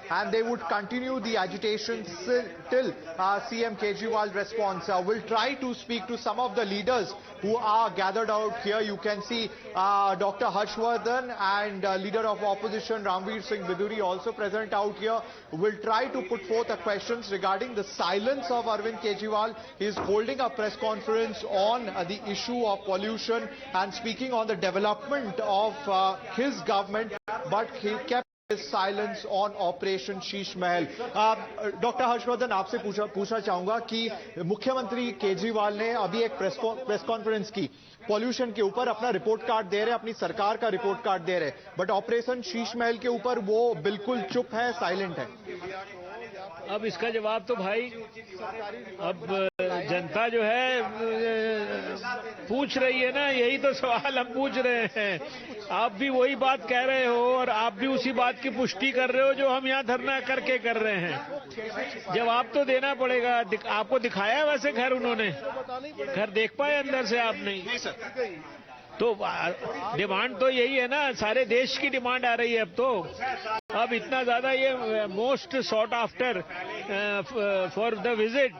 and they would continue the agitation till CM Kejriwal responds. We'll try to speak to some of the leaders who are gathered out here. You can see Dr. Harshvardhan and leader of opposition Ranveer Singh Biduri also present out here. We'll try to put forth questions regarding the silence of Arvind Kejriwal. He is holding a press conference on the issue of pollution and speaking on the development of his government, but he kept his silence on Operation Sheesh Mahal. Doctor Harshvardhan, आपसे पूछना चाहूंगा कि मुख्यमंत्री केजरीवाल ने अभी एक press conference की pollution के ऊपर, अपना रिपोर्ट कार्ड दे रहे, अपनी सरकार का रिपोर्ट कार्ड दे रहे, बट ऑपरेशन शीश महल के ऊपर वो बिल्कुल चुप है, साइलेंट है। अब इसका जवाब तो भाई अब जनता जो है पूछ रही है ना, यही तो सवाल हम पूछ रहे हैं। आप भी वही बात कह रहे हो और आप भी उसी बात की पुष्टि कर रहे हो जो हम यहाँ धरना करके कर रहे हैं। जवाब तो देना पड़ेगा। आपको दिखाया वैसे घर उन्होंने, घर देख पाए अंदर से आप नहीं? तो डिमांड तो यही है ना, सारे देश की डिमांड आ रही है अब तो। अब इतना ज्यादा ये most sought after for the visit,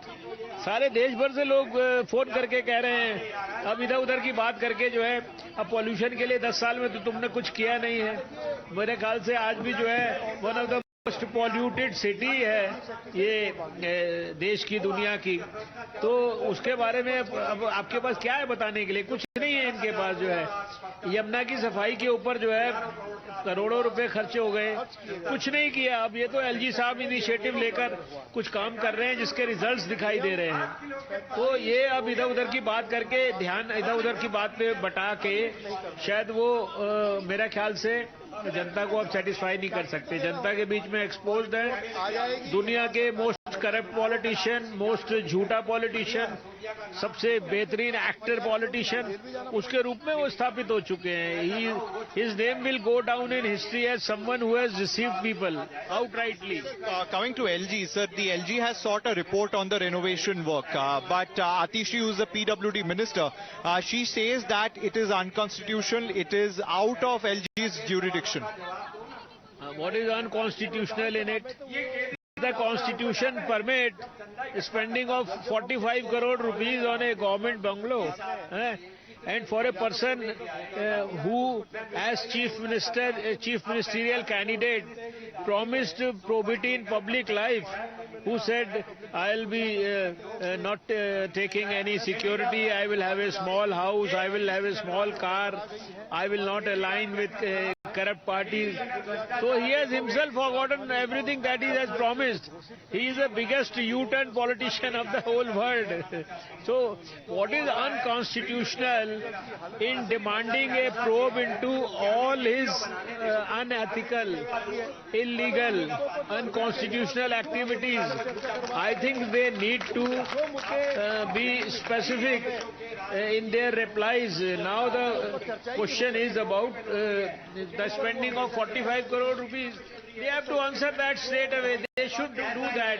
सारे देश भर से लोग फोन करके कह रहे हैं। अब इधर उधर की बात करके जो है, अब पॉल्यूशन के लिए 10 साल में तो तुमने कुछ किया नहीं है। मेरे ख्याल से आज भी जो है one of the most polluted city है ये देश की, दुनिया की। तो उसके बारे में अब आपके पास क्या है बताने के लिए? कुछ नहीं है इनके पास। जो है यमुना की सफाई के ऊपर जो है करोड़ों रुपए खर्चे हो गए, कुछ नहीं किया। अब ये तो एलजी साहब इनिशिएटिव लेकर कुछ काम कर रहे हैं जिसके रिजल्ट्स दिखाई दे रहे हैं। तो ये अब इधर उधर की बात करके, ध्यान इधर उधर की बात पे बटा के शायद वो मेरा ख्याल से जनता को अब सेटिस्फाई नहीं कर सकते। जनता के बीच में एक्सपोज्ड है दुनिया के मोस्ट करप्ट पॉलिटिशियन, मोस्ट झूठा पॉलिटिशियन, सबसे बेहतरीन एक्टर पॉलिटिशियन, उसके रूप में वो स्थापित हो चुके हैं। His name will go down in history as someone who has deceived people outrightly. Coming to LG, sir, the LG has sought a report on the renovation work, but Atishi, who is the PWD minister, she says that it is unconstitutional, it is out of LG's jurisdiction. What is unconstitutional in it? The constitution permit spending of 45 crore rupees on a government bungalow, and for a person who as chief ministerial candidate promised probity in public life, who said I'll be not taking any security, I will have a small house, I will have a small car, I will not align with corrupt parties. So he has himself forgotten everything that he has promised. He is the biggest U-turn politician of the whole world. So what is unconstitutional in demanding a probe into all his unethical, illegal, unconstitutional activities? I think they need to be specific in their replies. Now the question is about the spending of 45 crore rupees. They have to answer that straight away. They should do that.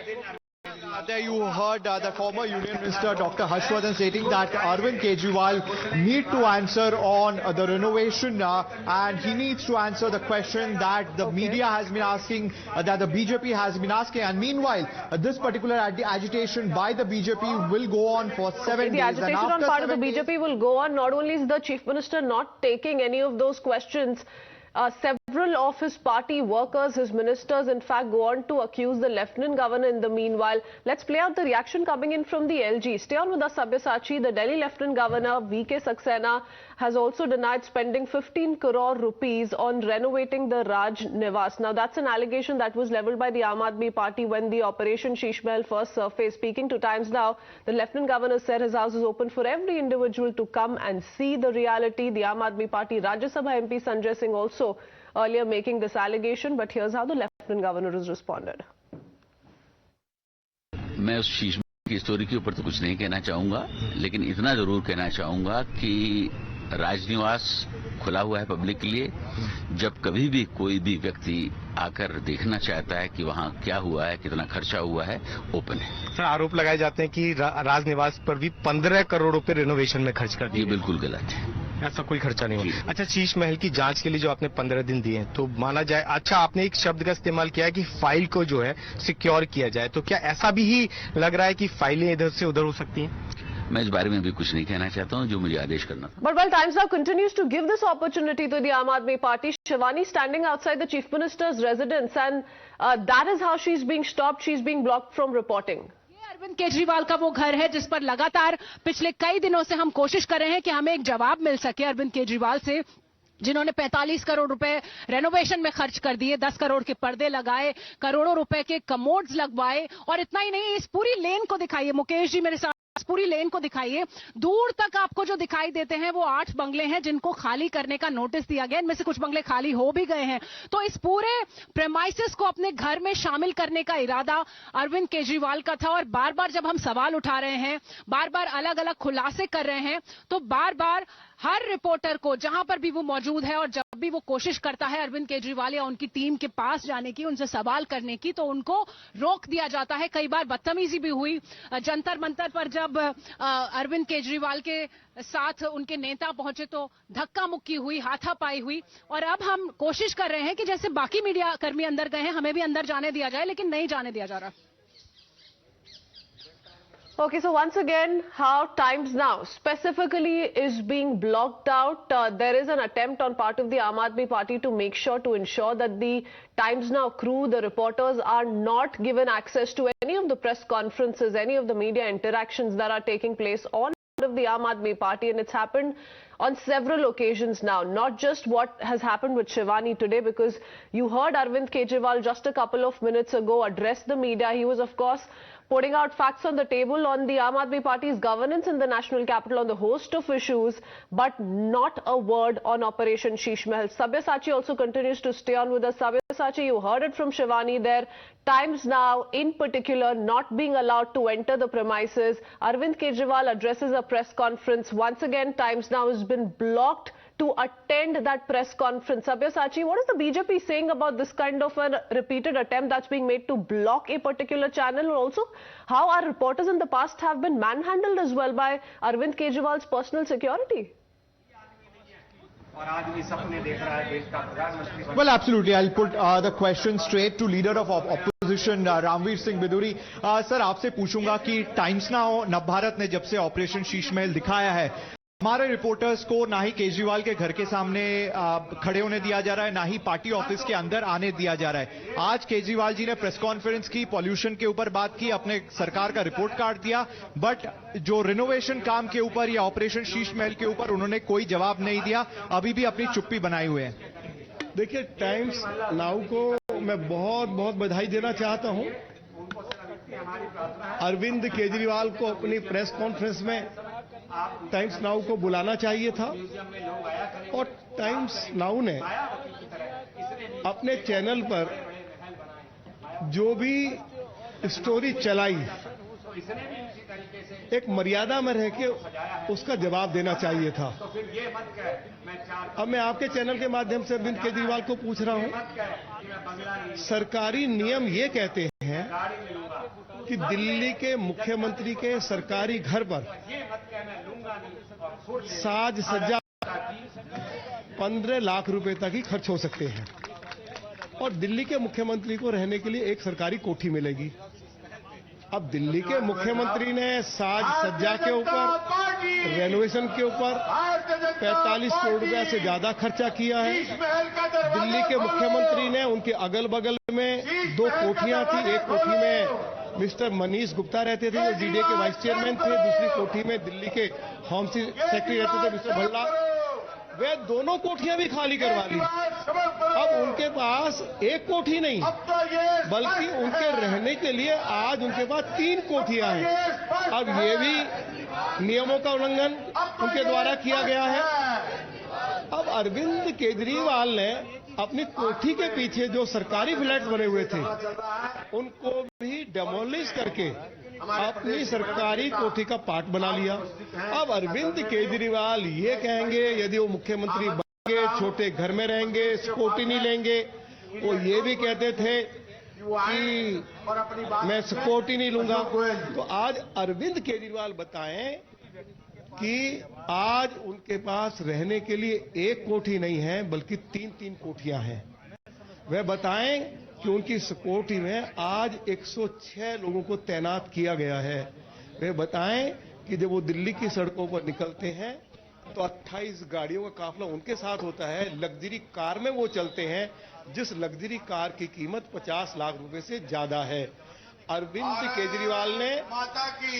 There you heard the former Union Minister Dr. Harshvardhan stating that Arvind Kejriwal need to answer on the renovation and he needs to answer the question that the media has been asking, that the BJP has been asking. And meanwhile, this particular agitation by the BJP will go on for 7 days. The agitation on part of the BJP will go on. Not only is the Chief Minister not taking any of those questions, several of his party workers, his ministers, in fact, go on to accuse the Lieutenant Governor in the meanwhile. Let's play out the reaction coming in from the LG. Stay on with us, Sabyasachi. The Delhi Lieutenant Governor, V.K. Saxena, has also denied spending 15 crore rupees on renovating the Raj Niwas. Now, that's an allegation that was levelled by the Aam Aadmi Party when the Operation Sheesh Mahal first surfaced. Speaking to Times Now, the Lieutenant Governor said his house is open for every individual to come and see the reality. The Aam Aadmi Party Rajya Sabha MP Sanjay Singh also earlier making this allegation, but here's how the Lieutenant Governor has responded. मैं उस शीश की story के ऊपर तो कुछ नहीं कहना चाहूंगा, लेकिन इतना जरूर कहना चाहूंगा कि राजनिवास खुला हुआ है पब्लिक के लिए। जब कभी भी कोई भी व्यक्ति आकर देखना चाहता है कि वहां क्या हुआ है, कितना खर्चा हुआ है, ओपन है। सर, आरोप लगाए जाते हैं कि राजनिवास पर भी 15 करोड़ रुपए रिनोवेशन में खर्च कर दिए। ये बिल्कुल गलत है। ऐसा कोई खर्चा नहीं हुआ। अच्छा, शीश महल की जांच के लिए जो आपने 15 दिन दिए हैं, तो माना जाए, अच्छा आपने एक शब्द का इस्तेमाल किया है कि फाइल को जो है सिक्योर किया जाए, तो क्या ऐसा भी ही लग रहा है कि फाइलें इधर से उधर हो सकती हैं? मैं इस बारे में भी कुछ नहीं कहना चाहता हूं, जो मुझे आदेश करना था। But while Times Now continues to give this opportunity to the Aam Aadmi Party, Shivani standing outside the Chief Minister's residence, and that is how she's being stopped, she's being blocked from reporting. Arvind Kejriwal का वो घर है जिस पर लगातार पिछले कई दिनों से हम कोशिश कर रहे हैं कि हमें एक जवाब मिल सके अरविंद केजरीवाल से, जिन्होंने 45 करोड़ रुपए रेनोवेशन में खर्च कर दिए, 10 करोड़ के पर्दे लगाए, करोड़ों रुपए के कमोड्स लगवाए, और इतना ही नहीं, इस पूरी लेन को दिखाइए, मुकेश जी मेरे साथ, इस पूरी लेन को दिखाइए, दूर तक आपको जो दिखाई देते हैं वो 8 बंगले हैं जिनको खाली करने का नोटिस दिया गया, इनमें से कुछ बंगले खाली हो भी गए हैं। तो इस पूरे प्रेमाइसिस को अपने घर में शामिल करने का इरादा अरविंद केजरीवाल का था, और बार बार जब हम सवाल उठा रहे हैं, बार बार अलग अलग खुलासे कर रहे हैं, तो बार बार हर रिपोर्टर को जहां पर भी वो मौजूद है और जब भी वो कोशिश करता है अरविंद केजरीवाल या उनकी टीम के पास जाने की, उनसे सवाल करने की, तो उनको रोक दिया जाता है। कई बार बदतमीजी भी हुई। जंतर मंतर पर जब अरविंद केजरीवाल के साथ उनके नेता पहुंचे तो धक्का मुक्की हुई, हाथापाई हुई, और अब हम कोशिश कर रहे हैं कि जैसे बाकी मीडिया कर्मी अंदर गए हैं हमें भी अंदर जाने दिया जाए, लेकिन नहीं जाने दिया जा रहा। Okay, so once again, how Times Now specifically is being blocked out. There is an attempt on part of the Aam Aadmi Party to ensure that the Times Now crew, the reporters, are not given access to any of the press conferences, any of the media interactions that are taking place on of the Aam Aadmi Party, and it's happened on several occasions now, not just what has happened with Shivani today, because you heard Arvind Kejriwal just a couple of minutes ago address the media. He was, of course, putting out facts on the table on the Aam Aadmi Party's governance in the national capital on the host of issues, but not a word on Operation Sheesh Mahal. Sabyasachi also continues to stay on with us. Sabyasachi, you heard it from Shivani there. Times Now, in particular, not being allowed to enter the premises. Arvind Kejriwal addresses a press conference. Once again, Times Now has been blocked to attend that press conference. Sabyasachi, what is the BJP saying about this kind of a repeated attempt that's being made to block a particular channel? And also, how our reporters in the past have been manhandled as well by Arvind Kejriwal's personal security? Well, absolutely. I'll put the question straight to leader of opposition Ramveer Singh Biduri. Sir, आपसे पूछूंगा कि times now Navbharat ने जब से operation Sheesh Mahal दिखाया है, हमारे reporters को ना ही केजरीवाल के घर के सामने खड़े होने दिया जा रहा है, ना ही पार्टी ऑफिस के अंदर आने दिया जा रहा है। आज केजरीवाल जी ने प्रेस कॉन्फ्रेंस की, पॉल्यूशन के ऊपर बात की, अपने सरकार का रिपोर्ट कार्ड दिया, बट जो रिनोवेशन काम के ऊपर या ऑपरेशन शीश महल के ऊपर उन्होंने कोई जवाब नहीं दिया, अभी भी अपनी चुप्पी बनाए हुए हैं। देखिए, टाइम्स नाउ को मैं बहुत बहुत बधाई देना चाहता हूं। अरविंद केजरीवाल को अपनी प्रेस कॉन्फ्रेंस में टाइम्स नाउ को बुलाना चाहिए था, और टाइम्स नाउ ने अपने चैनल पर जो भी स्टोरी चलाई, एक मर्यादा में रह के उसका जवाब देना चाहिए था। अब मैं आपके चैनल के माध्यम से अरविंद केजरीवाल को पूछ रहा हूं, सरकारी नियम ये कहते हैं कि दिल्ली के मुख्यमंत्री के सरकारी घर पर साज सज्जा 15 लाख रुपए तक ही खर्च हो सकते हैं, और दिल्ली के मुख्यमंत्री को रहने के लिए एक सरकारी कोठी मिलेगी। अब दिल्ली के मुख्यमंत्री ने साज सज्जा के ऊपर, रेनोवेशन के ऊपर 45 करोड़ रुपए से ज्यादा खर्चा किया है। दिल्ली के मुख्यमंत्री ने उनके अगल बगल में 2 कोठियां थी, एक कोठी में मिस्टर मनीष गुप्ता रहते थे जो डीडीए के वाइस चेयरमैन थे, दूसरी कोठी में दिल्ली के होम सेक्रेटरी रहते थे मिस्टर भल्ला। वे दोनों कोठियां भी खाली करवा ली। अब उनके पास एक कोठी नहीं, बल्कि उनके रहने के लिए आज उनके पास 3 कोठियां हैं। अब ये भी नियमों का उल्लंघन उनके द्वारा किया गया है। अब अरविंद केजरीवाल ने अपनी कोठी के पीछे जो सरकारी फ्लैट्स बने हुए थे उनको भी डेमोलिश करके अपनी सरकारी कोठी का पार्ट बना लिया। अब अरविंद केजरीवाल ये कहेंगे यदि वो मुख्यमंत्री बनेंगे, छोटे घर में रहेंगे, सिक्योरिटी नहीं लेंगे। वो ये भी कहते थे कि मैं सिक्योरिटी नहीं लूंगा। तो आज अरविंद केजरीवाल बताएं कि आज उनके पास रहने के लिए एक कोठी नहीं है बल्कि 3-3 कोठियां हैं। वह बताएं कि उनकी इस कोठी में आज 106 लोगों को तैनात किया गया है। वे बताएं कि जब वो दिल्ली की सड़कों पर निकलते हैं तो 28 गाड़ियों का काफिला उनके साथ होता है। लग्जरी कार में वो चलते हैं, जिस लग्जरी कार की कीमत 50 लाख रुपए से ज्यादा है। अरविंद केजरीवाल ने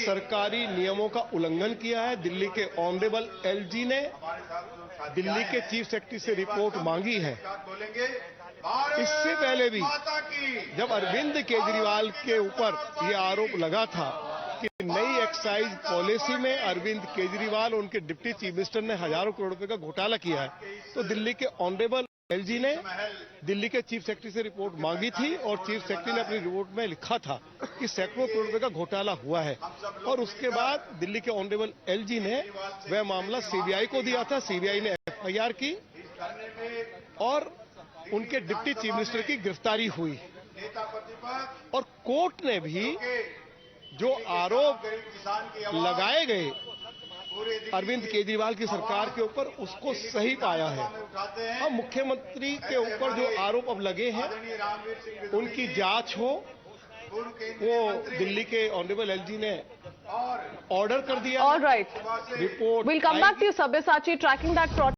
सरकारी नियमों का उल्लंघन किया है। दिल्ली के ऑनरेबल एलजी ने दिल्ली के चीफ सेक्रेटरी से रिपोर्ट मांगी है। इससे पहले भी जब अरविंद केजरीवाल के ऊपर यह आरोप लगा था कि नई एक्साइज पॉलिसी में अरविंद केजरीवाल और उनके डिप्टी चीफ मिनिस्टर ने हजारों करोड़ रुपए का घोटाला किया है, तो दिल्ली के ऑनरेबल एलजी ने दिल्ली के चीफ सेक्रेटरी से रिपोर्ट मांगी थी और चीफ सेक्रेटरी ने अपनी रिपोर्ट में लिखा था कि सैकड़ों करोड़ रुपए का घोटाला हुआ है। और उसके बाद दिल्ली के ऑनरेबल एलजी ने वह मामला सीबीआई को दिया था। सीबीआई ने एफआईआर की और उनके डिप्टी चीफ मिनिस्टर की गिरफ्तारी हुई और कोर्ट ने भी जो आरोप लगाए गए अरविंद केजरीवाल की सरकार के ऊपर उसको सही पाया है। अब मुख्यमंत्री के ऊपर जो आरोप अब लगे हैं उनकी जांच हो, वो दिल्ली के ऑनरेबल एलजी ने ऑर्डर कर दिया। All right. Report We'll come back to you, Sabyasachi, tracking that protest.